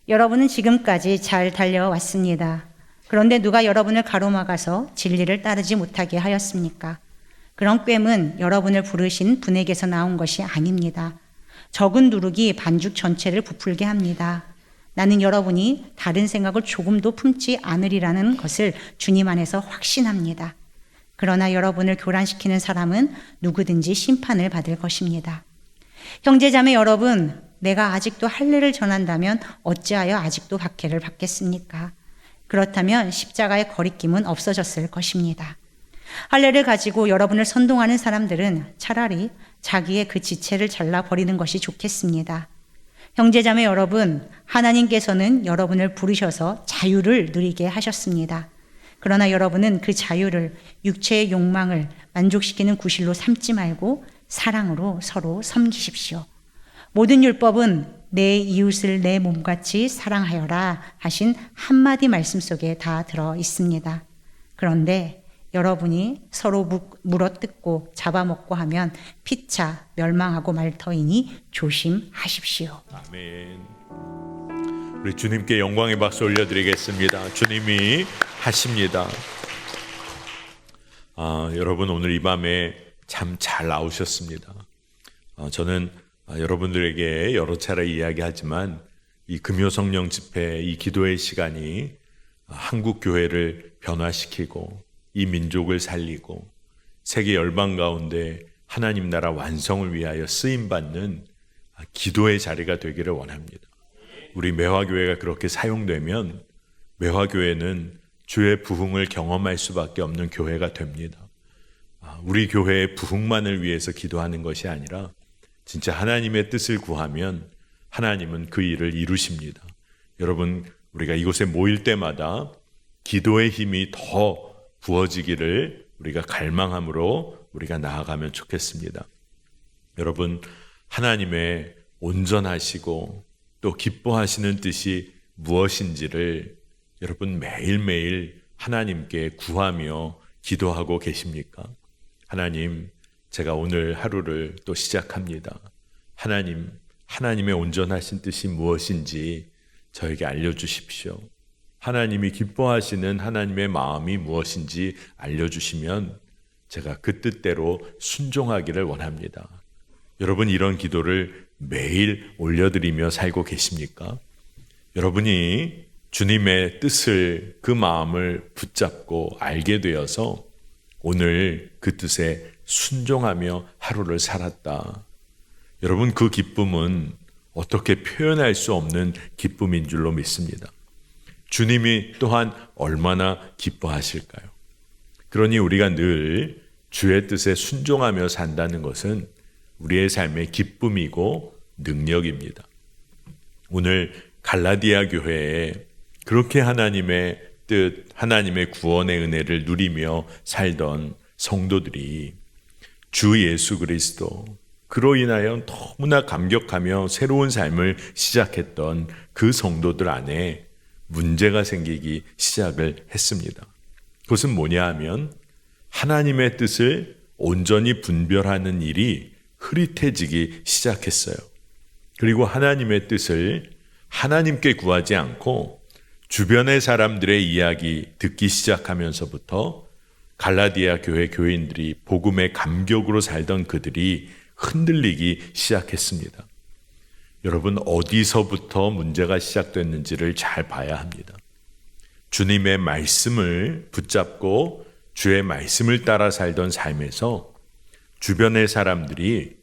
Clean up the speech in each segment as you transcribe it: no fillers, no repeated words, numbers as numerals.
여러분은 지금까지 잘 달려왔습니다. 그런데 누가 여러분을 가로막아서 진리를 따르지 못하게 하였습니까? 그런 꿰은 여러분을 부르신 분에게서 나온 것이 아닙니다. 적은 누룩이 반죽 전체를 부풀게 합니다. 나는 여러분이 다른 생각을 조금도 품지 않으리라는 것을 주님 안에서 확신합니다. 그러나 여러분을 교란시키는 사람은 누구든지 심판을 받을 것입니다. 형제자매 여러분, 내가 아직도 할례를 전한다면 어찌하여 아직도 박해를 받겠습니까? 그렇다면 십자가의 거리낌은 없어졌을 것입니다. 할례를 가지고 여러분을 선동하는 사람들은 차라리 자기의 그 지체를 잘라버리는 것이 좋겠습니다. 형제자매 여러분, 하나님께서는 여러분을 부르셔서 자유를 누리게 하셨습니다. 그러나 여러분은 그 자유를 육체의 욕망을 만족시키는 구실로 삼지 말고 사랑으로 서로 섬기십시오. 모든 율법은 내 이웃을 내 몸같이 사랑하여라 하신 한마디 말씀 속에 다 들어 있습니다. 그런데 여러분이 서로 물어뜯고 잡아먹고 하면 피차 멸망하고 말 터이니 조심하십시오. 아멘. 우리 주님께 영광의 박수 올려드리겠습니다. 주님이 하십니다. 여러분 오늘 이 밤에 참 잘 나오셨습니다. 저는 여러분들에게 여러 차례 이야기하지만 이 금요성령 집회, 이 기도의 시간이 한국 교회를 변화시키고 이 민족을 살리고 세계 열방 가운데 하나님 나라 완성을 위하여 쓰임받는 기도의 자리가 되기를 원합니다. 우리 매화교회가 그렇게 사용되면 매화교회는 주의 부흥을 경험할 수밖에 없는 교회가 됩니다. 우리 교회의 부흥만을 위해서 기도하는 것이 아니라 진짜 하나님의 뜻을 구하면 하나님은 그 일을 이루십니다. 여러분, 우리가 이곳에 모일 때마다 기도의 힘이 더 부어지기를 우리가 갈망함으로 우리가 나아가면 좋겠습니다. 여러분, 하나님의 온전하시고 또 기뻐하시는 뜻이 무엇인지를 여러분 매일매일 하나님께 구하며 기도하고 계십니까? 하나님, 제가 오늘 하루를 또 시작합니다. 하나님, 하나님의 온전하신 뜻이 무엇인지 저에게 알려주십시오. 하나님이 기뻐하시는 하나님의 마음이 무엇인지 알려주시면 제가 그 뜻대로 순종하기를 원합니다. 여러분, 이런 기도를 매일 올려드리며 살고 계십니까? 여러분이 주님의 뜻을, 그 마음을 붙잡고 알게 되어서 오늘 그 뜻에 순종하며 하루를 살았다. 여러분, 그 기쁨은 어떻게 표현할 수 없는 기쁨인 줄로 믿습니다. 주님이 또한 얼마나 기뻐하실까요? 그러니 우리가 늘 주의 뜻에 순종하며 산다는 것은 우리의 삶의 기쁨이고 능력입니다. 오늘 갈라디아 교회에 그렇게 하나님의 뜻, 하나님의 구원의 은혜를 누리며 살던 성도들이 주 예수 그리스도, 그로 인하여 너무나 감격하며 새로운 삶을 시작했던 그 성도들 안에 문제가 생기기 시작을 했습니다. 그것은 뭐냐 하면 하나님의 뜻을 온전히 분별하는 일이 흐릿해지기 시작했어요. 그리고 하나님의 뜻을 하나님께 구하지 않고 주변의 사람들의 이야기 듣기 시작하면서부터 갈라디아 교회 교인들이 복음의 감격으로 살던 그들이 흔들리기 시작했습니다. 여러분, 어디서부터 문제가 시작됐는지를 잘 봐야 합니다. 주님의 말씀을 붙잡고 주의 말씀을 따라 살던 삶에서 주변의 사람들이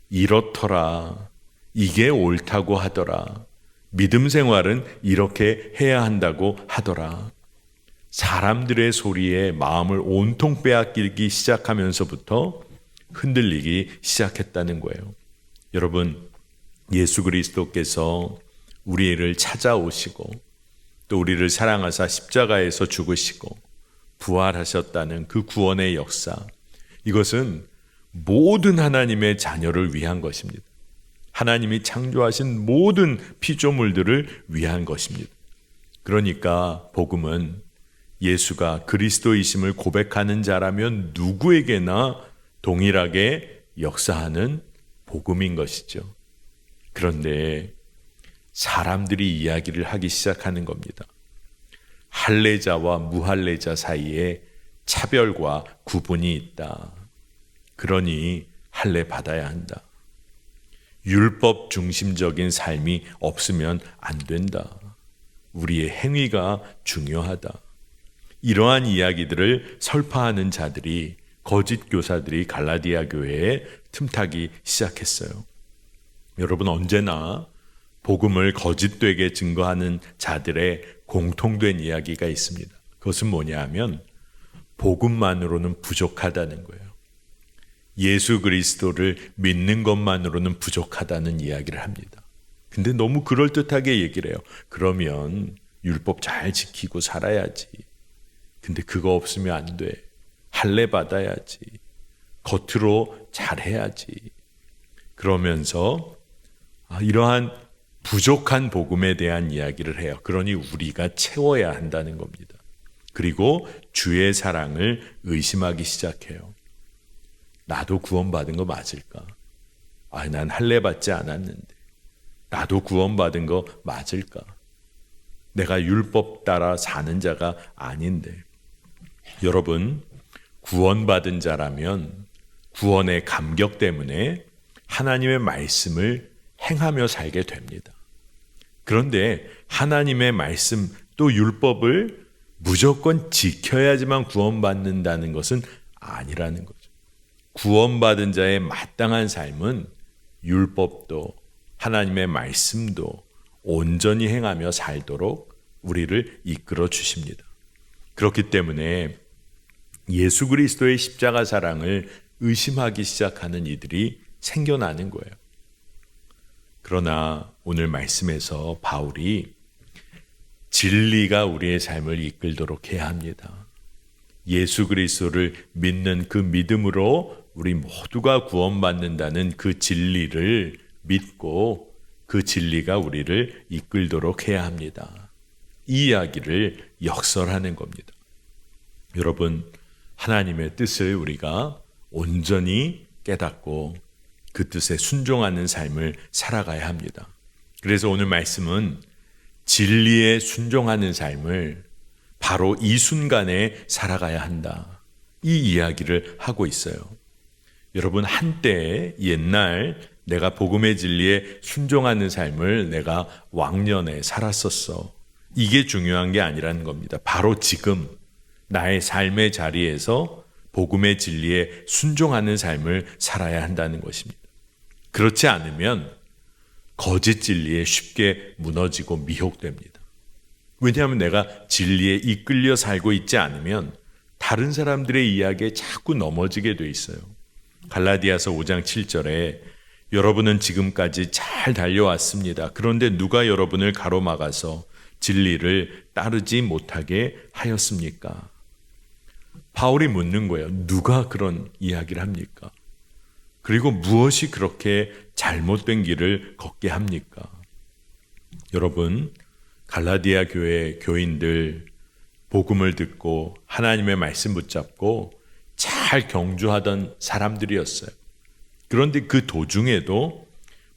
이렇더라, 이게 옳다고 하더라, 믿음 생활은 이렇게 해야 한다고 하더라. 사람들의 소리에 마음을 온통 빼앗기기 시작하면서부터 흔들리기 시작했다는 거예요. 여러분, 예수 그리스도께서 우리를 찾아오시고 또 우리를 사랑하사 십자가에서 죽으시고 부활하셨다는 그 구원의 역사, 이것은 모든 하나님의 자녀를 위한 것입니다. 하나님이 창조하신 모든 피조물들을 위한 것입니다. 그러니까 복음은 예수가 그리스도이심을 고백하는 자라면 누구에게나 동일하게 역사하는 복음인 것이죠. 그런데 사람들이 이야기를 하기 시작하는 겁니다. 할례자와 무할례자 사이에 차별과 구분이 있다. 그러니 할례 받아야 한다. 율법 중심적인 삶이 없으면 안 된다. 우리의 행위가 중요하다. 이러한 이야기들을 설파하는 자들이, 거짓 교사들이 갈라디아 교회에 틈타기 시작했어요. 여러분, 언제나 복음을 거짓되게 증거하는 자들의 공통된 이야기가 있습니다. 그것은 뭐냐 하면 복음만으로는 부족하다는 거예요. 예수 그리스도를 믿는 것만으로는 부족하다는 이야기를 합니다. 근데 너무 그럴듯하게 얘기를 해요. 그러면 율법 잘 지키고 살아야지. 근데 그거 없으면 안 돼. 할례 받아야지. 겉으로 잘해야지. 그러면서 이러한 부족한 복음에 대한 이야기를 해요. 그러니 우리가 채워야 한다는 겁니다. 그리고 주의 사랑을 의심하기 시작해요. 나도 구원받은 거 맞을까? 난 할례 받지 않았는데. 나도 구원받은 거 맞을까? 내가 율법 따라 사는 자가 아닌데. 여러분, 구원받은 자라면 구원의 감격 때문에 하나님의 말씀을 행하며 살게 됩니다. 그런데 하나님의 말씀 또 율법을 무조건 지켜야지만 구원받는다는 것은 아니라는 거죠. 구원받은 자의 마땅한 삶은 율법도 하나님의 말씀도 온전히 행하며 살도록 우리를 이끌어 주십니다. 그렇기 때문에 예수 그리스도의 십자가 사랑을 의심하기 시작하는 이들이 생겨나는 거예요. 그러나 오늘 말씀에서 바울이 진리가 우리의 삶을 이끌도록 해야 합니다. 예수 그리스도를 믿는 그 믿음으로 우리 모두가 구원받는다는 그 진리를 믿고 그 진리가 우리를 이끌도록 해야 합니다. 이 이야기를 역설하는 겁니다. 여러분, 하나님의 뜻을 우리가 온전히 깨닫고 그 뜻에 순종하는 삶을 살아가야 합니다. 그래서 오늘 말씀은 진리에 순종하는 삶을 바로 이 순간에 살아가야 한다. 이 이야기를 하고 있어요. 여러분, 한때 옛날 내가 복음의 진리에 순종하는 삶을 내가 왕년에 살았었어. 이게 중요한 게 아니라는 겁니다. 바로 지금 나의 삶의 자리에서 복음의 진리에 순종하는 삶을 살아야 한다는 것입니다. 그렇지 않으면 거짓 진리에 쉽게 무너지고 미혹됩니다. 왜냐하면 내가 진리에 이끌려 살고 있지 않으면 다른 사람들의 이야기에 자꾸 넘어지게 돼 있어요. 갈라디아서 5장 7절에 여러분은 지금까지 잘 달려왔습니다. 그런데 누가 여러분을 가로막아서 진리를 따르지 못하게 하였습니까? 바울이 묻는 거예요. 누가 그런 이야기를 합니까? 그리고 무엇이 그렇게 잘못된 길을 걷게 합니까? 여러분, 갈라디아 교회 교인들 복음을 듣고 하나님의 말씀 붙잡고 잘 경주하던 사람들이었어요. 그런데 그 도중에도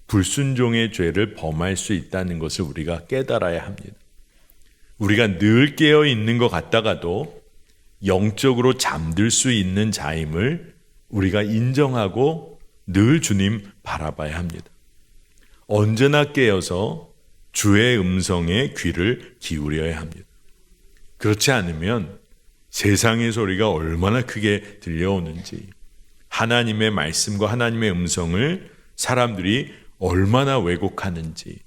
불순종의 죄를 범할 수 있다는 것을 우리가 깨달아야 합니다. 우리가 늘 깨어 있는 것 같다가도 영적으로 잠들 수 있는 자임을 우리가 인정하고 늘 주님 바라봐야 합니다. 언제나 깨어서 주의 음성에 귀를 기울여야 합니다. 그렇지 않으면 세상의 소리가 얼마나 크게 들려오는지, 하나님의 말씀과 하나님의 음성을 사람들이 얼마나 왜곡하는지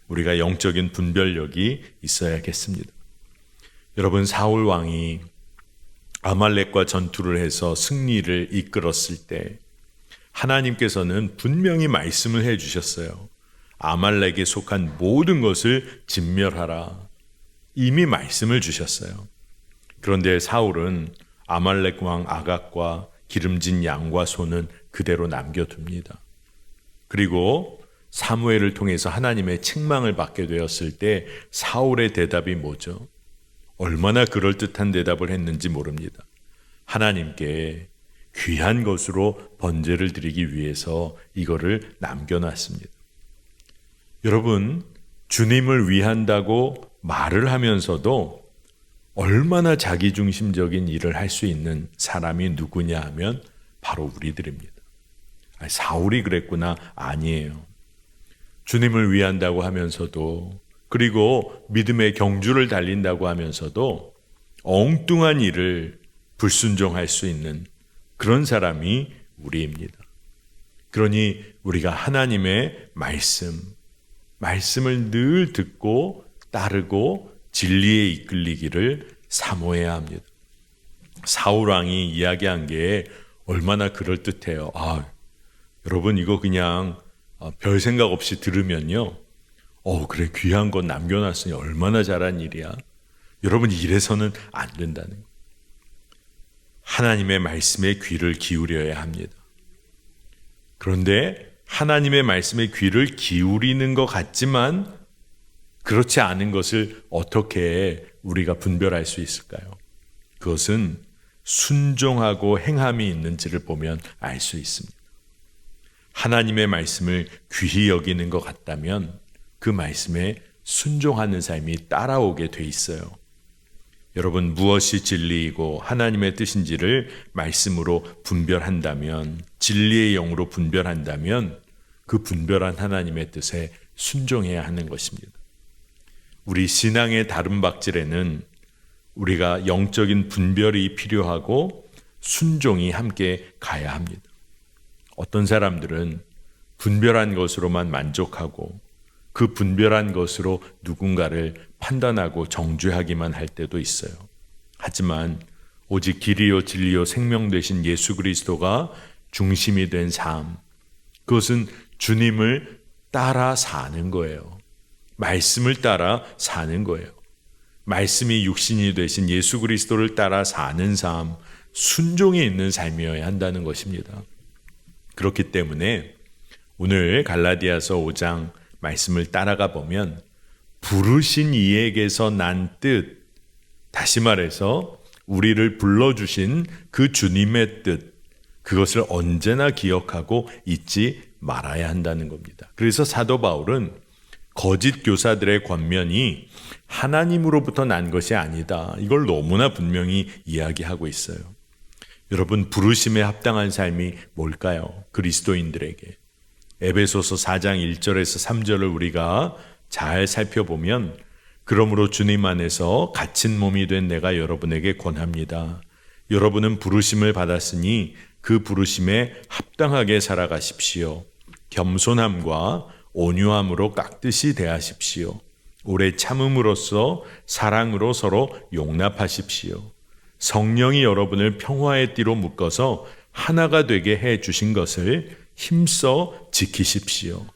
우리가 영적인 분별력이 있어야겠습니다. 여러분, 사울 왕이 아말렉과 전투를 해서 승리를 이끌었을 때 하나님께서는 분명히 말씀을 해주셨어요. 아말렉에 속한 모든 것을 진멸하라. 이미 말씀을 주셨어요. 그런데 사울은 아말렉 왕 아각과 기름진 양과 소는 그대로 남겨둡니다. 그리고 사무엘을 통해서 하나님의 책망을 받게 되었을 때 사울의 대답이 뭐죠? 얼마나 그럴듯한 대답을 했는지 모릅니다. 하나님께 귀한 것으로 번제를 드리기 위해서 이거를 남겨놨습니다. 여러분, 주님을 위한다고 말을 하면서도 얼마나 자기중심적인 일을 할 수 있는 사람이 누구냐 하면 바로 우리들입니다. 사울이 그랬구나? 아니에요. 주님을 위한다고 하면서도, 그리고 믿음의 경주를 달린다고 하면서도 엉뚱한 일을 불순종할 수 있는 그런 사람이 우리입니다. 그러니 우리가 하나님의 말씀을 늘 듣고 따르고 진리에 이끌리기를 사모해야 합니다. 사울 왕이 이야기한 게 얼마나 그럴듯해요. 여러분 이거 그냥 별 생각 없이 들으면요. 그래 귀한 건 남겨놨으니 얼마나 잘한 일이야. 여러분 이래서는 안 된다는 거예요. 하나님의 말씀에 귀를 기울여야 합니다. 그런데 하나님의 말씀에 귀를 기울이는 것 같지만 그렇지 않은 것을 어떻게 우리가 분별할 수 있을까요? 그것은 순종하고 행함이 있는지를 보면 알 수 있습니다. 하나님의 말씀을 귀히 여기는 것 같다면 그 말씀에 순종하는 삶이 따라오게 돼 있어요. 여러분 무엇이 진리이고 하나님의 뜻인지를 말씀으로 분별한다면, 진리의 영으로 분별한다면 그 분별한 하나님의 뜻에 순종해야 하는 것입니다. 우리 신앙의 다름박질에는 우리가 영적인 분별이 필요하고 순종이 함께 가야 합니다. 어떤 사람들은 분별한 것으로만 만족하고 그 분별한 것으로 누군가를 판단하고 정죄하기만 할 때도 있어요. 하지만 오직 길이요 진리요 생명 되신 예수 그리스도가 중심이 된 삶, 그것은 주님을 따라 사는 거예요. 말씀을 따라 사는 거예요. 말씀이 육신이 되신 예수 그리스도를 따라 사는 삶, 순종이 있는 삶이어야 한다는 것입니다. 그렇기 때문에 오늘 갈라디아서 5장 말씀을 따라가 보면 부르신 이에게서 난 뜻, 다시 말해서 우리를 불러주신 그 주님의 뜻, 그것을 언제나 기억하고 잊지 말아야 한다는 겁니다. 그래서 사도 바울은 거짓 교사들의 권면이 하나님으로부터 난 것이 아니다, 이걸 너무나 분명히 이야기하고 있어요. 여러분 부르심에 합당한 삶이 뭘까요? 그리스도인들에게 에베소서 4장 1절에서 3절을 우리가 잘 살펴보면 그러므로 주님 안에서 갇힌 몸이 된 내가 여러분에게 권합니다. 여러분은 부르심을 받았으니 그 부르심에 합당하게 살아가십시오. 겸손함과 온유함으로 깍듯이 대하십시오. 오래 참음으로써 사랑으로 서로 용납하십시오. 성령이 여러분을 평화의 띠로 묶어서 하나가 되게 해 주신 것을 힘써 지키십시오.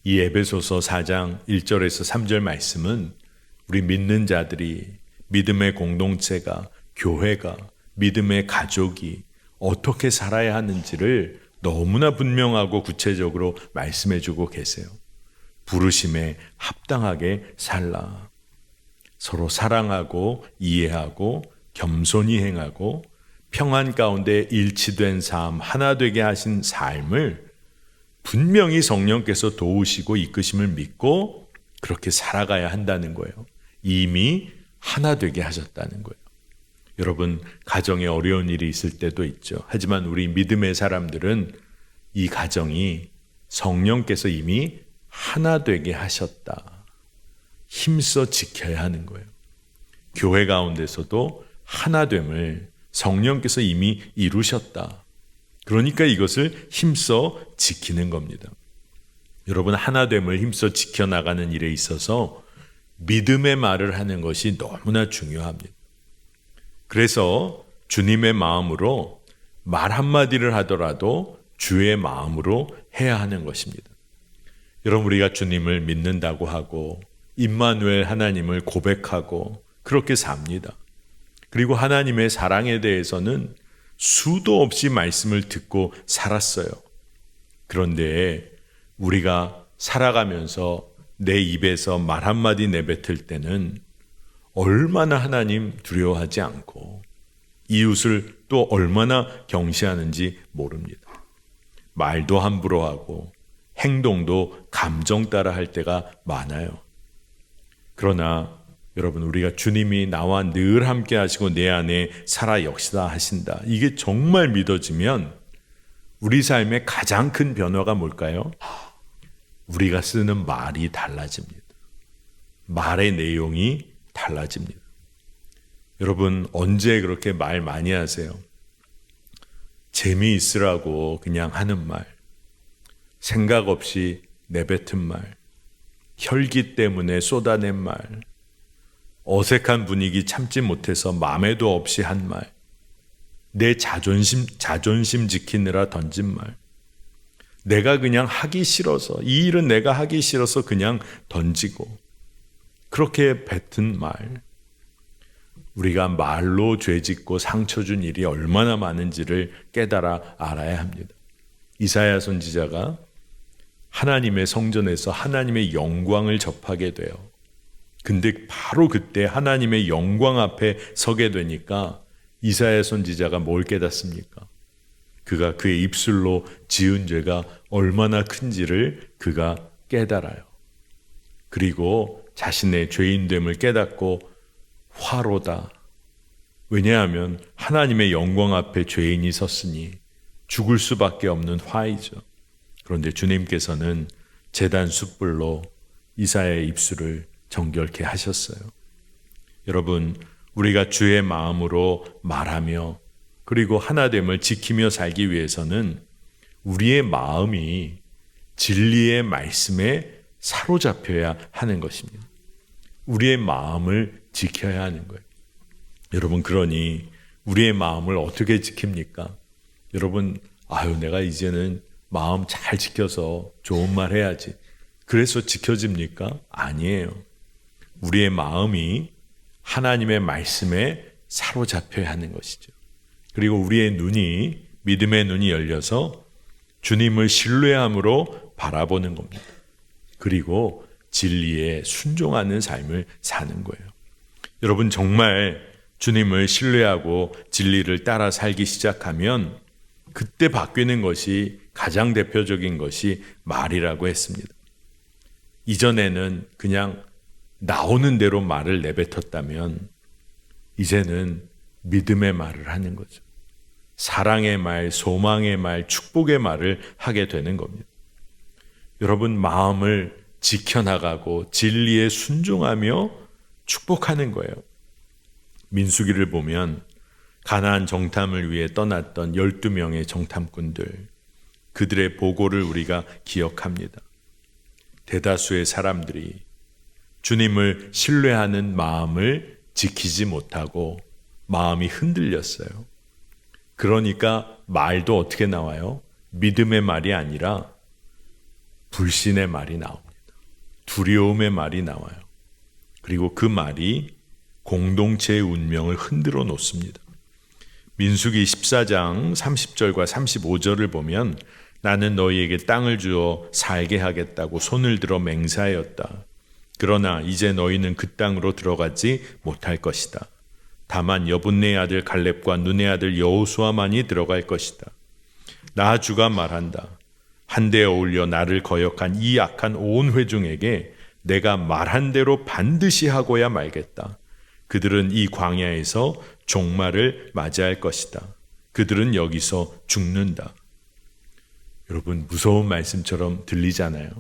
이 에베소서 4장 1절에서 3절 말씀은 우리 믿는 자들이, 믿음의 공동체가, 교회가, 믿음의 가족이 어떻게 살아야 하는지를 너무나 분명하고 구체적으로 말씀해 주고 계세요. 부르심에 합당하게 살라. 서로 사랑하고 이해하고 겸손히 행하고 평안 가운데 일치된 삶, 하나 되게 하신 삶을 분명히 성령께서 도우시고 이끄심을 믿고 그렇게 살아가야 한다는 거예요. 이미 하나 되게 하셨다는 거예요. 여러분 가정에 어려운 일이 있을 때도 있죠. 하지만 우리 믿음의 사람들은 이 가정이 성령께서 이미 하나 되게 하셨다, 힘써 지켜야 하는 거예요. 교회 가운데서도 하나됨을 성령께서 이미 이루셨다. 그러니까 이것을 힘써 지키는 겁니다. 여러분 하나됨을 힘써 지켜나가는 일에 있어서 믿음의 말을 하는 것이 너무나 중요합니다. 그래서 주님의 마음으로 말 한마디를 하더라도 주의 마음으로 해야 하는 것입니다. 여러분 우리가 주님을 믿는다고 하고 임마누엘 하나님을 고백하고 그렇게 삽니다. 그리고 하나님의 사랑에 대해서는 수도 없이 말씀을 듣고 살았어요. 그런데 우리가 살아가면서 내 입에서 말 한마디 내뱉을 때는 얼마나 하나님 두려워하지 않고 이웃을 또 얼마나 경시하는지 모릅니다. 말도 함부로 하고 행동도 감정 따라 할 때가 많아요. 그러나 여러분, 우리가 주님이 나와 늘 함께 하시고 내 안에 살아 역사다 하신다, 이게 정말 믿어지면 우리 삶의 가장 큰 변화가 뭘까요? 우리가 쓰는 말이 달라집니다. 말의 내용이 달라집니다. 여러분, 언제 그렇게 말 많이 하세요? 재미있으라고 그냥 하는 말, 생각 없이 내뱉은 말, 혈기 때문에 쏟아낸 말, 어색한 분위기 참지 못해서 맘에도 없이 한 말, 내 자존심 지키느라 던진 말, 내가 그냥 하기 싫어서, 이 일은 내가 하기 싫어서 그냥 던지고, 그렇게 뱉은 말, 우리가 말로 죄짓고 상처 준 일이 얼마나 많은지를 깨달아 알아야 합니다. 이사야 선지자가 하나님의 성전에서 하나님의 영광을 접하게 돼요. 근데 바로 그때 하나님의 영광 앞에 서게 되니까 이사야 선지자가 뭘 깨닫습니까? 그가 그의 입술로 지은 죄가 얼마나 큰지를 그가 깨달아요. 그리고 자신의 죄인됨을 깨닫고 화로다. 왜냐하면 하나님의 영광 앞에 죄인이 섰으니 죽을 수밖에 없는 화이죠. 그런데 주님께서는 제단 숯불로 이사야의 입술을 정결케 하셨어요. 여러분, 우리가 주의 마음으로 말하며 그리고 하나됨을 지키며 살기 위해서는 우리의 마음이 진리의 말씀에 사로잡혀야 하는 것입니다. 우리의 마음을 지켜야 하는 거예요. 여러분, 그러니 우리의 마음을 어떻게 지킵니까? 여러분, 내가 이제는 마음 잘 지켜서 좋은 말 해야지, 그래서 지켜집니까? 아니에요. 우리의 마음이 하나님의 말씀에 사로잡혀야 하는 것이죠. 그리고 우리의 눈이, 믿음의 눈이 열려서 주님을 신뢰함으로 바라보는 겁니다. 그리고 진리에 순종하는 삶을 사는 거예요. 여러분, 정말 주님을 신뢰하고 진리를 따라 살기 시작하면 그때 바뀌는 것이, 가장 대표적인 것이 말이라고 했습니다. 이전에는 그냥 나오는 대로 말을 내뱉었다면 이제는 믿음의 말을 하는 거죠. 사랑의 말, 소망의 말, 축복의 말을 하게 되는 겁니다. 여러분, 마음을 지켜나가고 진리에 순종하며 축복하는 거예요. 민수기를 보면 가나안 정탐을 위해 떠났던 12명의 정탐꾼들, 그들의 보고를 우리가 기억합니다. 대다수의 사람들이 주님을 신뢰하는 마음을 지키지 못하고 마음이 흔들렸어요. 그러니까 말도 어떻게 나와요? 믿음의 말이 아니라 불신의 말이 나옵니다. 두려움의 말이 나와요. 그리고 그 말이 공동체의 운명을 흔들어 놓습니다. 민수기 14장 30절과 35절을 보면 나는 너희에게 땅을 주어 살게 하겠다고 손을 들어 맹세하였다. 그러나 이제 너희는 그 땅으로 들어가지 못할 것이다. 다만 여분네의 아들 갈렙과 눈의 아들 여호수아만이 들어갈 것이다. 나 주가 말한다. 한데 어울려 나를 거역한 이 악한 온 회중에게 내가 말한 대로 반드시 하고야 말겠다. 그들은 이 광야에서 종말을 맞이할 것이다. 그들은 여기서 죽는다. 여러분, 무서운 말씀처럼 들리잖아요.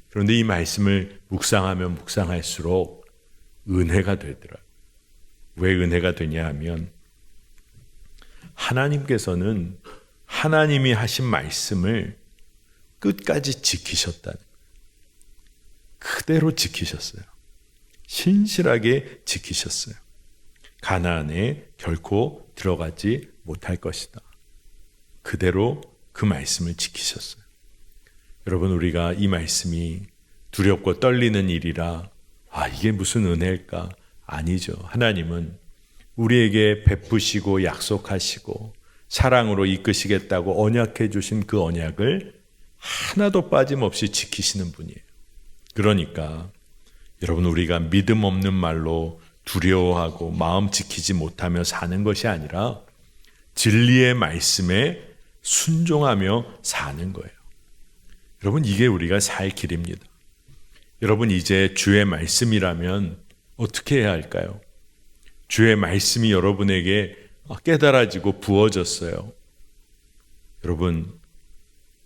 그런데 이 말씀을 묵상하면 묵상할수록 은혜가 되더라고요. 왜 은혜가 되냐 하면 하나님께서는 하나님이 하신 말씀을 끝까지 지키셨다는 거예요. 그대로 지키셨어요. 신실하게 지키셨어요. 가나안에 결코 들어가지 못할 것이다. 그대로 그 말씀을 지키셨어요. 여러분, 우리가 이 말씀이 두렵고 떨리는 일이라 이게 무슨 은혜일까? 아니죠. 하나님은 우리에게 베푸시고 약속하시고 사랑으로 이끄시겠다고 언약해 주신 그 언약을 하나도 빠짐없이 지키시는 분이에요. 그러니까 여러분, 우리가 믿음 없는 말로 두려워하고 마음 지키지 못하며 사는 것이 아니라 진리의 말씀에 순종하며 사는 거예요. 여러분, 이게 우리가 살 길입니다. 여러분, 이제 주의 말씀이라면 어떻게 해야 할까요? 주의 말씀이 여러분에게 깨달아지고 부어졌어요. 여러분,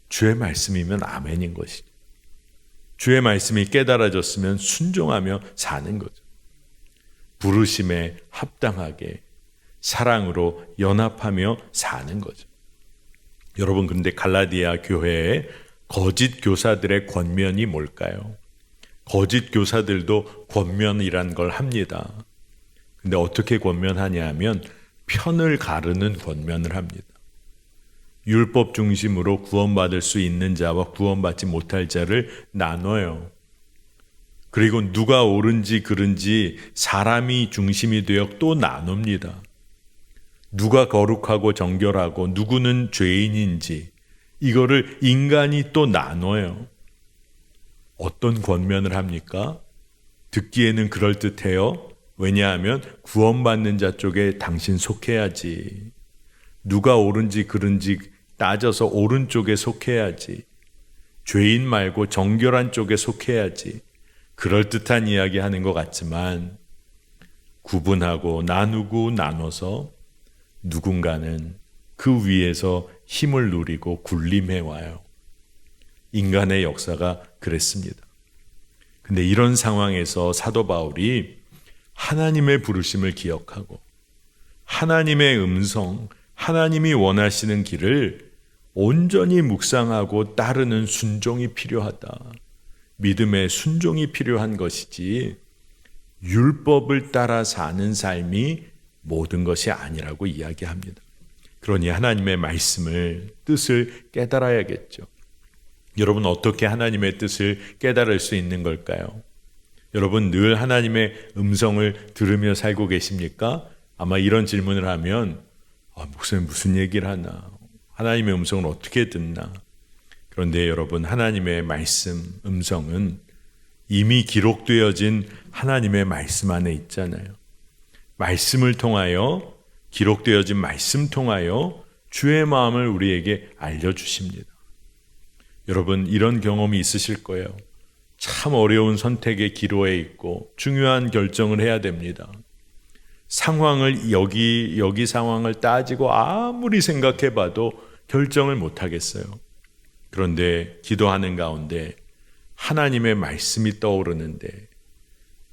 주의 말씀이면 아멘인 것이죠. 주의 말씀이 깨달아졌으면 순종하며 사는 거죠. 부르심에 합당하게 사랑으로 연합하며 사는 거죠. 여러분, 그런데 갈라디아 교회의 거짓 교사들의 권면이 뭘까요? 거짓 교사들도 권면이란 걸 합니다. 근데 어떻게 권면하냐 하면 편을 가르는 권면을 합니다. 율법 중심으로 구원받을 수 있는 자와 구원받지 못할 자를 나눠요. 그리고 누가 옳은지 그른지 사람이 중심이 되어 또 나눕니다. 누가 거룩하고 정결하고 누구는 죄인인지 이거를 인간이 또 나눠요. 어떤 권면을 합니까? 듣기에는 그럴듯해요. 왜냐하면 구원받는 자 쪽에 당신 속해야지. 누가 옳은지 그른지 따져서 오른쪽에 속해야지. 죄인 말고 정결한 쪽에 속해야지. 그럴듯한 이야기 하는 것 같지만 구분하고 나누고 나눠서 누군가는 그 위에서 힘을 누리고 군림해와요. 인간의 역사가 그랬습니다. 근데 이런 상황에서 사도 바울이 하나님의 부르심을 기억하고 하나님의 음성, 하나님이 원하시는 길을 온전히 묵상하고 따르는 순종이 필요하다. 믿음의 순종이 필요한 것이지 율법을 따라 사는 삶이 모든 것이 아니라고 이야기합니다. 그러니 하나님의 말씀을 뜻을 깨달아야겠죠. 여러분, 어떻게 하나님의 뜻을 깨달을 수 있는 걸까요? 여러분, 늘 하나님의 음성을 들으며 살고 계십니까? 아마 이런 질문을 하면 목사님 무슨 얘기를 하나? 하나님의 음성을 어떻게 듣나? 그런데 여러분, 하나님의 말씀, 음성은 이미 기록되어진 하나님의 말씀 안에 있잖아요. 말씀을 통하여, 기록되어진 말씀 통하여 주의 마음을 우리에게 알려주십니다. 여러분, 이런 경험이 있으실 거예요. 참 어려운 선택의 기로에 있고 중요한 결정을 해야 됩니다. 상황을 여기 상황을 따지고 아무리 생각해봐도 결정을 못 하겠어요. 그런데 기도하는 가운데 하나님의 말씀이 떠오르는데,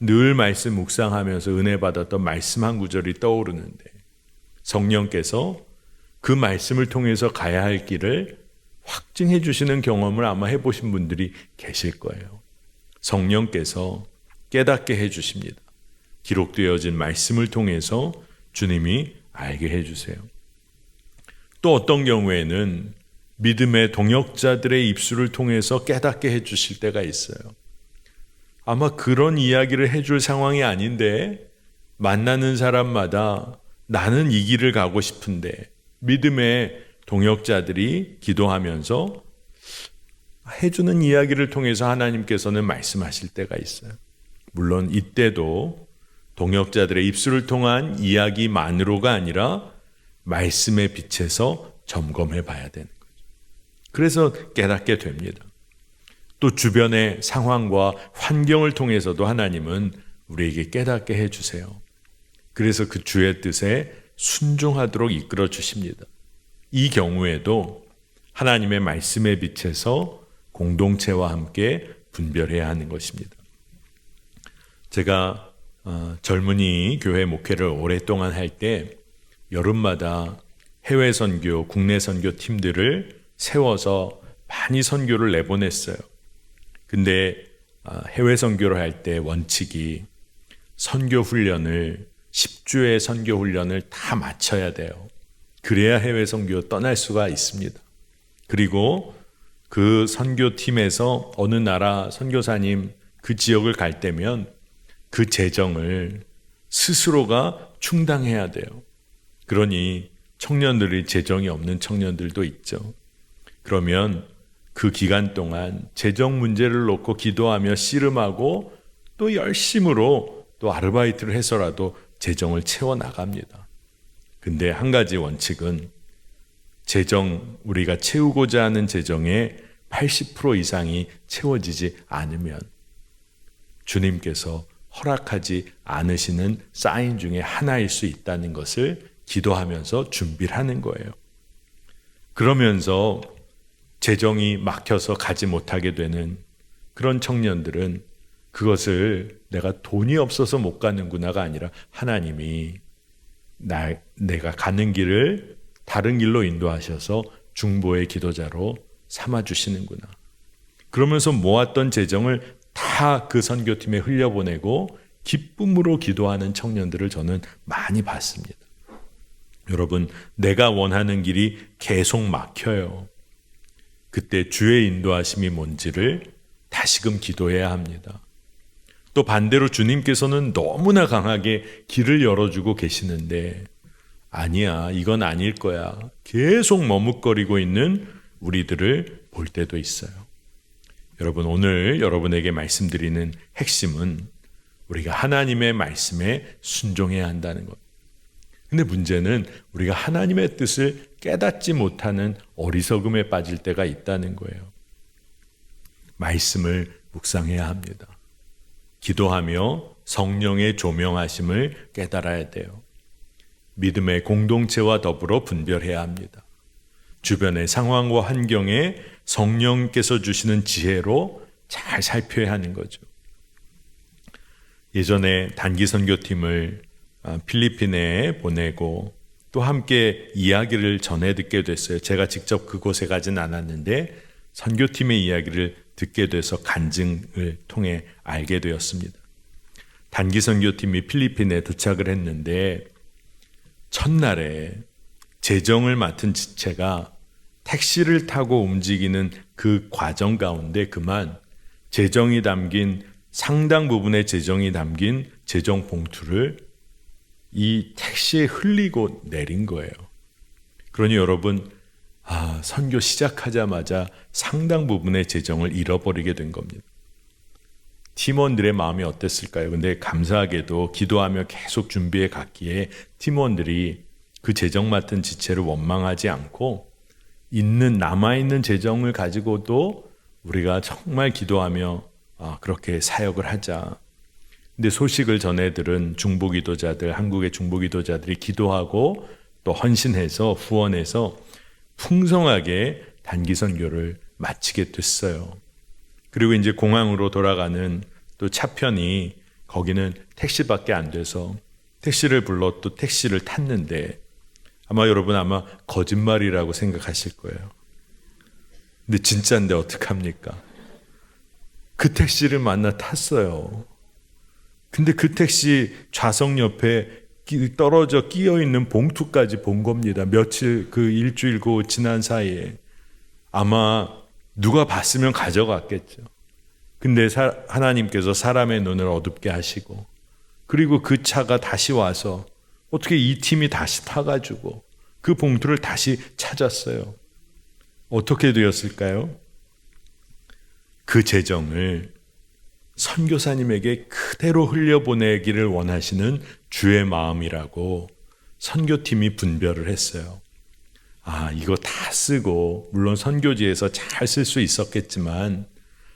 늘 말씀 묵상하면서 은혜 받았던 말씀 한 구절이 떠오르는데 성령께서 그 말씀을 통해서 가야 할 길을 확증해 주시는 경험을 아마 해보신 분들이 계실 거예요. 성령께서 깨닫게 해 주십니다. 기록되어진 말씀을 통해서 주님이 알게 해 주세요. 또 어떤 경우에는 믿음의 동역자들의 입술을 통해서 깨닫게 해 주실 때가 있어요. 아마 그런 이야기를 해줄 상황이 아닌데 만나는 사람마다 나는 이 길을 가고 싶은데 믿음의 동역자들이 기도하면서 해주는 이야기를 통해서 하나님께서는 말씀하실 때가 있어요. 물론 이때도 동역자들의 입술을 통한 이야기만으로가 아니라 말씀의 빛에서 점검해 봐야 되는 거죠. 그래서 깨닫게 됩니다. 또 주변의 상황과 환경을 통해서도 하나님은 우리에게 깨닫게 해주세요. 그래서 그 주의 뜻에 순종하도록 이끌어 주십니다. 이 경우에도 하나님의 말씀의 빛에서 공동체와 함께 분별해야 하는 것입니다. 제가 젊은이 교회 목회를 오랫동안 할 때 여름마다 해외 선교, 국내 선교 팀들을 세워서 많이 선교를 내보냈어요. 근데 해외 선교를 할 때 원칙이 선교 훈련을 10주의 선교 훈련을 다 마쳐야 돼요. 그래야 해외 선교 떠날 수가 있습니다. 그리고 그 선교팀에서 어느 나라 선교사님 그 지역을 갈 때면 그 재정을 스스로가 충당해야 돼요. 그러니 청년들이 재정이 없는 청년들도 있죠. 그러면 그 기간 동안 재정 문제를 놓고 기도하며 씨름하고 또 열심으로 또 아르바이트를 해서라도 재정을 채워나갑니다. 근데 한 가지 원칙은 재정, 우리가 채우고자 하는 재정에 80% 이상이 채워지지 않으면 주님께서 허락하지 않으시는 사인 중에 하나일 수 있다는 것을 기도하면서 준비를 하는 거예요. 그러면서 재정이 막혀서 가지 못하게 되는 그런 청년들은 그것을 내가 돈이 없어서 못 가는구나가 아니라 하나님이 내가 가는 길을 다른 길로 인도하셔서 중보의 기도자로 삼아주시는구나. 그러면서 모았던 재정을 다 그 선교팀에 흘려보내고 기쁨으로 기도하는 청년들을 저는 많이 봤습니다. 여러분, 내가 원하는 길이 계속 막혀요. 그때 주의 인도하심이 뭔지를 다시금 기도해야 합니다. 또 반대로 주님께서는 너무나 강하게 길을 열어주고 계시는데 아니야, 이건 아닐 거야. 계속 머뭇거리고 있는 우리들을 볼 때도 있어요. 여러분, 오늘 여러분에게 말씀드리는 핵심은 우리가 하나님의 말씀에 순종해야 한다는 것. 근데 문제는 우리가 하나님의 뜻을 깨닫지 못하는 어리석음에 빠질 때가 있다는 거예요. 말씀을 묵상해야 합니다. 기도하며 성령의 조명하심을 깨달아야 돼요. 믿음의 공동체와 더불어 분별해야 합니다. 주변의 상황과 환경에 성령께서 주시는 지혜로 잘 살펴야 하는 거죠. 예전에 단기 선교팀을 필리핀에 보내고 또 함께 이야기를 전해 듣게 됐어요. 제가 직접 그곳에 가진 않았는데 선교팀의 이야기를 듣게 돼서 간증을 통해 알게 되었습니다. 단기 선교팀이 필리핀에 도착을 했는데 첫날에 재정을 맡은 지체가 택시를 타고 움직이는 그 과정 가운데 그만 재정이 담긴 상당 부분의 재정이 담긴 재정 봉투를 이 택시에 흘리고 내린 거예요. 그러니 여러분, 선교 시작하자마자 상당 부분의 재정을 잃어버리게 된 겁니다. 팀원들의 마음이 어땠을까요? 근데 감사하게도 기도하며 계속 준비해 갔기에 팀원들이 그 재정 맡은 지체를 원망하지 않고 남아있는 재정을 가지고도 우리가 정말 기도하며 그렇게 사역을 하자. 근데 소식을 전해 들은 중보기도자들, 한국의 중보기도자들이 기도하고 또 헌신해서 후원해서 풍성하게 단기 선교를 마치게 됐어요. 그리고 이제 공항으로 돌아가는 또 차편이 거기는 택시밖에 안 돼서 택시를 불러 또 택시를 탔는데 여러분 거짓말이라고 생각하실 거예요. 근데 진짜인데 어떡합니까? 그 택시를 만나 탔어요. 근데 그 택시 좌석 옆에 떨어져 끼어 있는 봉투까지 본 겁니다. 일주일 지난 사이에. 아마 누가 봤으면 가져갔겠죠. 근데 하나님께서 사람의 눈을 어둡게 하시고 그리고 그 차가 다시 와서 어떻게 이 팀이 다시 타가지고 그 봉투를 다시 찾았어요. 어떻게 되었을까요? 그 재정을 선교사님에게 그대로 흘려보내기를 원하시는 주의 마음이라고 선교팀이 분별을 했어요. 이거 다 쓰고 물론 선교지에서 잘 쓸 수 있었겠지만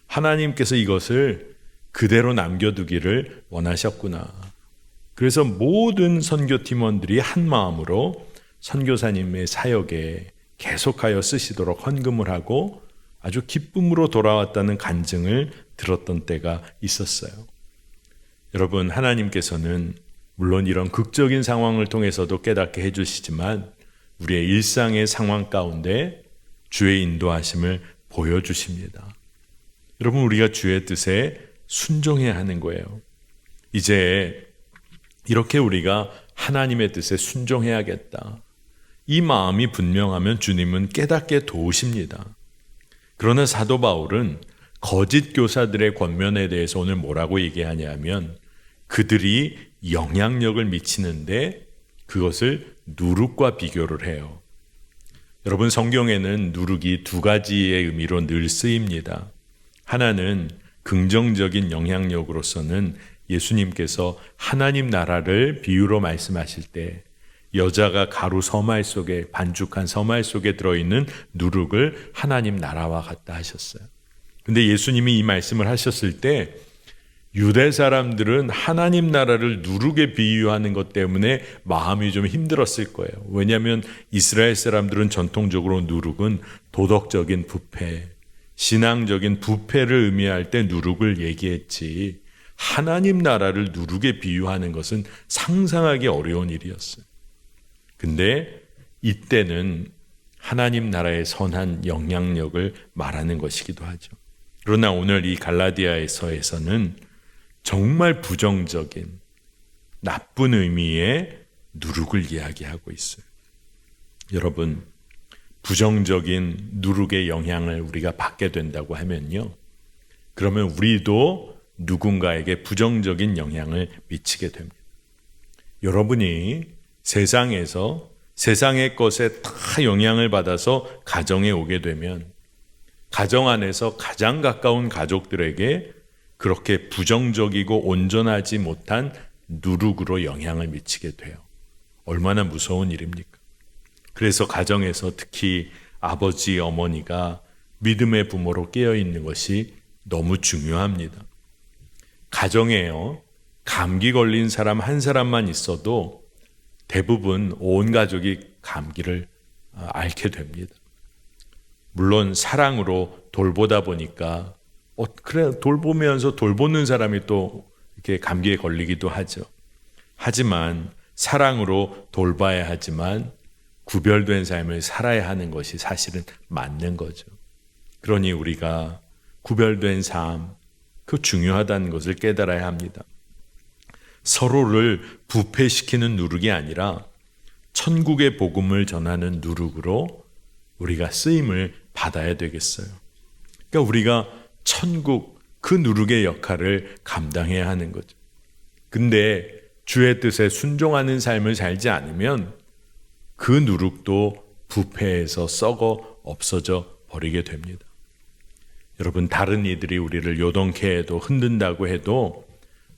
하나님께서 이것을 그대로 남겨두기를 원하셨구나. 그래서 모든 선교팀원들이 한 마음으로 선교사님의 사역에 계속하여 쓰시도록 헌금을 하고 아주 기쁨으로 돌아왔다는 간증을 들었던 때가 있었어요. 여러분, 하나님께서는 물론 이런 극적인 상황을 통해서도 깨닫게 해주시지만 우리의 일상의 상황 가운데 주의 인도하심을 보여주십니다. 여러분, 우리가 주의 뜻에 순종해야 하는 거예요. 이제 이렇게 우리가 하나님의 뜻에 순종해야겠다. 이 마음이 분명하면 주님은 깨닫게 도우십니다. 그러나 사도 바울은 거짓 교사들의 권면에 대해서 오늘 뭐라고 얘기하냐면 그들이 영향력을 미치는데 그것을 누룩과 비교를 해요. 여러분, 성경에는 누룩이 두 가지의 의미로 늘 쓰입니다. 하나는 긍정적인 영향력으로서는 예수님께서 하나님 나라를 비유로 말씀하실 때 여자가 가루 서말 속에, 반죽한 서말 속에 들어있는 누룩을 하나님 나라와 같다 하셨어요. 근데 예수님이 이 말씀을 하셨을 때 유대 사람들은 하나님 나라를 누룩에 비유하는 것 때문에 마음이 좀 힘들었을 거예요. 왜냐하면 이스라엘 사람들은 전통적으로 누룩은 도덕적인 부패, 신앙적인 부패를 의미할 때 누룩을 얘기했지, 하나님 나라를 누룩에 비유하는 것은 상상하기 어려운 일이었어요. 근데 이때는 하나님 나라의 선한 영향력을 말하는 것이기도 하죠. 그러나 오늘 이 갈라디아서에서는 정말 부정적인 나쁜 의미의 누룩을 이야기하고 있어요. 여러분, 부정적인 누룩의 영향을 우리가 받게 된다고 하면요, 그러면 우리도 누군가에게 부정적인 영향을 미치게 됩니다. 여러분이 세상에서 세상의 것에 다 영향을 받아서 가정에 오게 되면 가정 안에서 가장 가까운 가족들에게 그렇게 부정적이고 온전하지 못한 누룩으로 영향을 미치게 돼요. 얼마나 무서운 일입니까? 그래서 가정에서 특히 아버지, 어머니가 믿음의 부모로 깨어있는 것이 너무 중요합니다. 가정에요, 감기 걸린 사람 한 사람만 있어도 대부분 온 가족이 감기를 앓게 됩니다. 물론 사랑으로 돌보다 보니까 그래, 돌보면서 돌보는 사람이 또 이렇게 감기에 걸리기도 하죠. 하지만 사랑으로 돌봐야 하지만 구별된 삶을 살아야 하는 것이 사실은 맞는 거죠. 그러니 우리가 구별된 삶, 그 중요하다는 것을 깨달아야 합니다. 서로를 부패시키는 누룩이 아니라 천국의 복음을 전하는 누룩으로 우리가 쓰임을 받아야 되겠어요. 그러니까 우리가 천국, 그 누룩의 역할을 감당해야 하는 거죠. 근데 주의 뜻에 순종하는 삶을 살지 않으면 그 누룩도 부패해서 썩어 없어져 버리게 됩니다. 여러분, 다른 이들이 우리를 요동케 해도 흔든다고 해도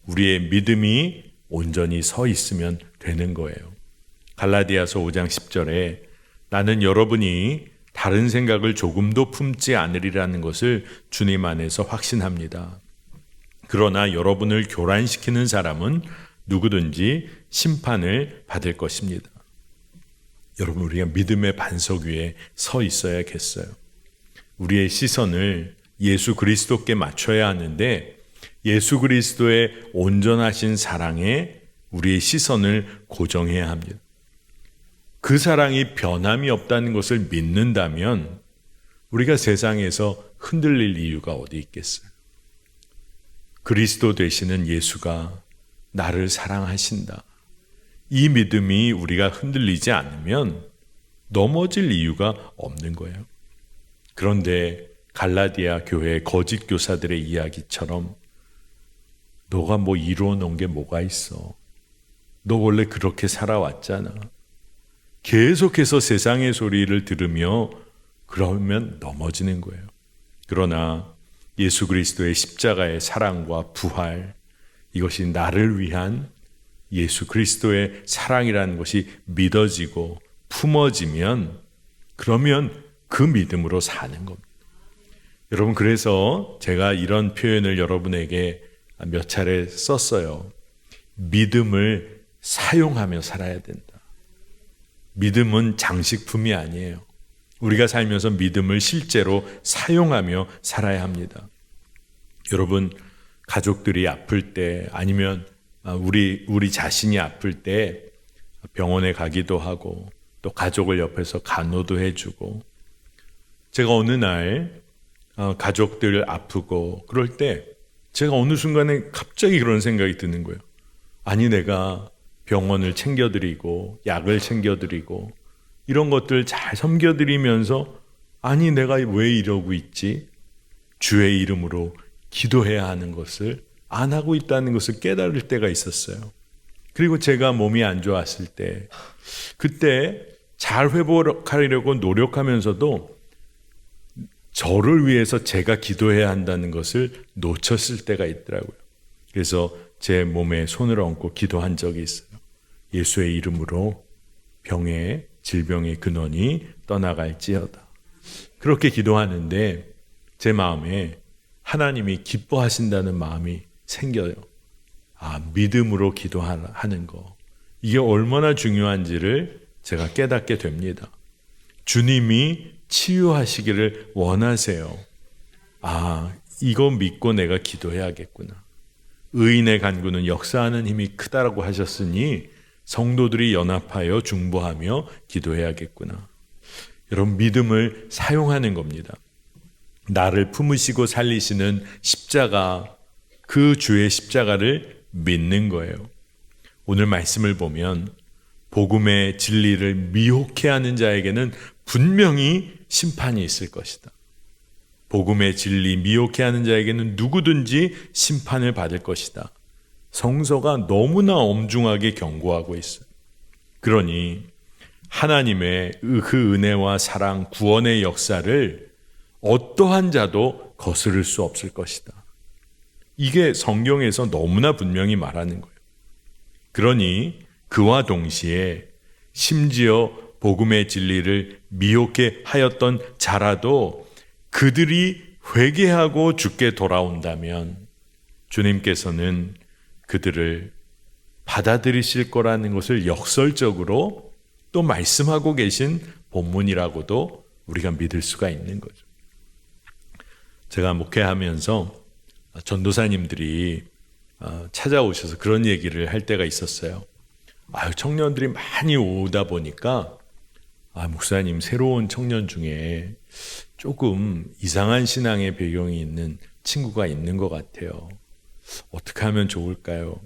우리의 믿음이 온전히 서 있으면 되는 거예요. 갈라디아서 5장 10절에 나는 여러분이 다른 생각을 조금도 품지 않으리라는 것을 주님 안에서 확신합니다. 그러나 여러분을 교란시키는 사람은 누구든지 심판을 받을 것입니다. 여러분, 우리가 믿음의 반석 위에 서 있어야겠어요. 우리의 시선을 예수 그리스도께 맞춰야 하는데 예수 그리스도의 온전하신 사랑에 우리의 시선을 고정해야 합니다. 그 사랑이 변함이 없다는 것을 믿는다면 우리가 세상에서 흔들릴 이유가 어디 있겠어요? 그리스도 되시는 예수가 나를 사랑하신다. 이 믿음이 우리가 흔들리지 않으면 넘어질 이유가 없는 거예요. 그런데 갈라디아 교회의 거짓 교사들의 이야기처럼 너가 뭐 이루어 놓은 게 뭐가 있어? 너 원래 그렇게 살아왔잖아. 계속해서 세상의 소리를 들으며 그러면 넘어지는 거예요. 그러나 예수 그리스도의 십자가의 사랑과 부활, 이것이 나를 위한 예수 그리스도의 사랑이라는 것이 믿어지고 품어지면 그러면 그 믿음으로 사는 겁니다. 여러분, 그래서 제가 이런 표현을 여러분에게 몇 차례 썼어요. 믿음을 사용하며 살아야 된다. 믿음은 장식품이 아니에요. 우리가 살면서 믿음을 실제로 사용하며 살아야 합니다. 여러분, 가족들이 아플 때 아니면 우리 자신이 아플 때 병원에 가기도 하고 또 가족을 옆에서 간호도 해주고, 제가 어느 날 가족들 아프고 그럴 때 제가 어느 순간에 갑자기 그런 생각이 드는 거예요. 아니, 내가 병원을 챙겨드리고 약을 챙겨드리고 이런 것들 잘 섬겨드리면서 아니, 내가 왜 이러고 있지? 주의 이름으로 기도해야 하는 것을 안 하고 있다는 것을 깨달을 때가 있었어요. 그리고 제가 몸이 안 좋았을 때 그때 잘 회복하려고 노력하면서도 저를 위해서 제가 기도해야 한다는 것을 놓쳤을 때가 있더라고요. 그래서 제 몸에 손을 얹고 기도한 적이 있어요. 예수의 이름으로 병의 질병의 근원이 떠나갈지어다. 그렇게 기도하는데 제 마음에 하나님이 기뻐하신다는 마음이 생겨요. 믿음으로 기도하는 거. 이게 얼마나 중요한지를 제가 깨닫게 됩니다. 주님이 치유하시기를 원하세요. 이거 믿고 내가 기도해야겠구나. 의인의 간구는 역사하는 힘이 크다라고 하셨으니 성도들이 연합하여 중보하며 기도해야겠구나. 여러분, 믿음을 사용하는 겁니다. 나를 품으시고 살리시는 십자가, 그 주의 십자가를 믿는 거예요. 오늘 말씀을 보면 복음의 진리를 미혹해하는 자에게는 분명히 심판이 있을 것이다. 복음의 진리 미혹해하는 자에게는 누구든지 심판을 받을 것이다. 성서가 너무나 엄중하게 경고하고 있어요. 그러니 하나님의 그 은혜와 사랑, 구원의 역사를 어떠한 자도 거스를 수 없을 것이다. 이게 성경에서 너무나 분명히 말하는 거예요. 그러니 그와 동시에 심지어 복음의 진리를 미혹해 하였던 자라도 그들이 회개하고 주께 돌아온다면 주님께서는 그들을 받아들이실 거라는 것을 역설적으로 또 말씀하고 계신 본문이라고도 우리가 믿을 수가 있는 거죠. 제가 목회하면서 전도사님들이 찾아오셔서 그런 얘기를 할 때가 있었어요. 청년들이 많이 오다 보니까 목사님, 새로운 청년 중에 조금 이상한 신앙의 배경이 있는 친구가 있는 것 같아요. 어떻게 하면 좋을까요?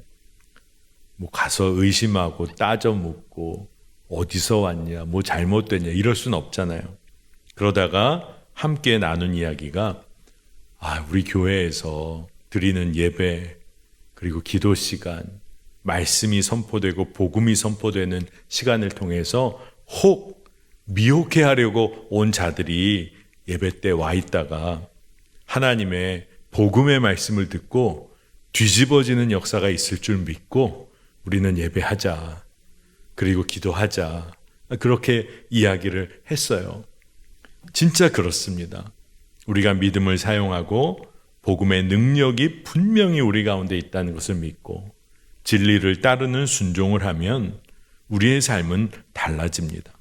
가서 의심하고 따져 묻고 어디서 왔냐, 잘못됐냐 이럴 수는 없잖아요. 그러다가 함께 나눈 이야기가 우리 교회에서 드리는 예배, 그리고 기도 시간, 말씀이 선포되고 복음이 선포되는 시간을 통해서 혹 미혹해 하려고 온 자들이 예배 때 와 있다가 하나님의 복음의 말씀을 듣고 뒤집어지는 역사가 있을 줄 믿고 우리는 예배하자, 그리고 기도하자, 그렇게 이야기를 했어요. 진짜 그렇습니다. 우리가 믿음을 사용하고 복음의 능력이 분명히 우리 가운데 있다는 것을 믿고 진리를 따르는 순종을 하면 우리의 삶은 달라집니다.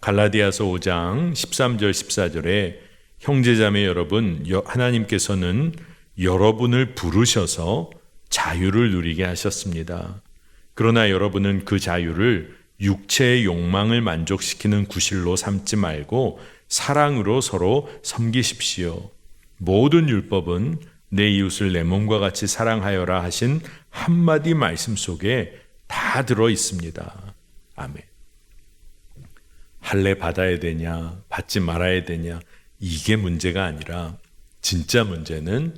갈라디아서 5장 13절 14절에 형제자매 여러분, 하나님께서는 여러분을 부르셔서 자유를 누리게 하셨습니다. 그러나 여러분은 그 자유를 육체의 욕망을 만족시키는 구실로 삼지 말고 사랑으로 서로 섬기십시오. 모든 율법은 내 이웃을 내 몸과 같이 사랑하여라 하신 한마디 말씀 속에 다 들어 있습니다. 아멘. 할례 받아야 되냐, 받지 말아야 되냐, 이게 문제가 아니라 진짜 문제는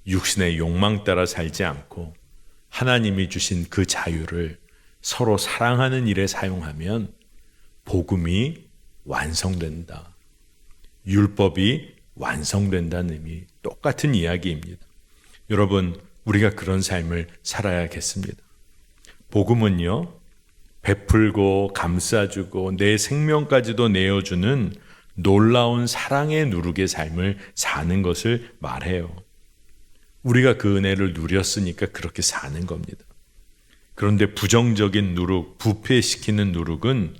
육신의 욕망 따라 살지 않고 하나님이 주신 그 자유를 서로 사랑하는 일에 사용하면 복음이 완성된다. 율법이 완성된다는 의미, 똑같은 이야기입니다. 여러분, 우리가 그런 삶을 살아야겠습니다. 복음은요, 베풀고 감싸주고 내 생명까지도 내어주는 놀라운 사랑의 누룩의 삶을 사는 것을 말해요. 우리가 그 은혜를 누렸으니까 그렇게 사는 겁니다. 그런데 부정적인 누룩, 부패시키는 누룩은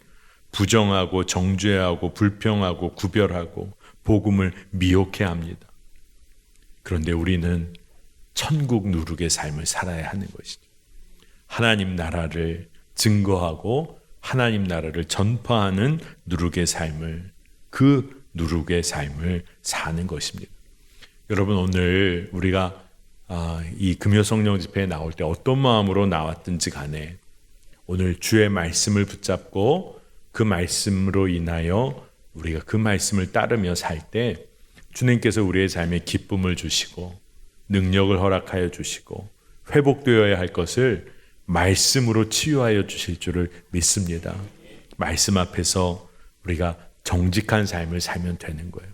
부정하고 정죄하고 불평하고 구별하고 복음을 미혹해 합니다. 그런데 우리는 천국 누룩의 삶을 살아야 하는 것이죠. 하나님 나라를 증거하고 하나님 나라를 전파하는 누룩의 삶을, 그 누룩의 삶을 사는 것입니다. 여러분, 오늘 우리가 이 금요성령 집회에 나올 때 어떤 마음으로 나왔든지 간에 오늘 주의 말씀을 붙잡고 그 말씀으로 인하여 우리가 그 말씀을 따르며 살 때 주님께서 우리의 삶에 기쁨을 주시고 능력을 허락하여 주시고 회복되어야 할 것을 말씀으로 치유하여 주실 줄을 믿습니다. 말씀 앞에서 우리가 정직한 삶을 살면 되는 거예요.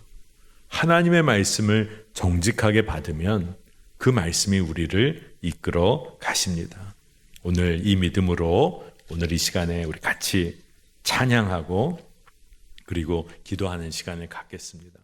하나님의 말씀을 정직하게 받으면 그 말씀이 우리를 이끌어 가십니다. 오늘 이 믿음으로 오늘 이 시간에 우리 같이 찬양하고 그리고 기도하는 시간을 갖겠습니다.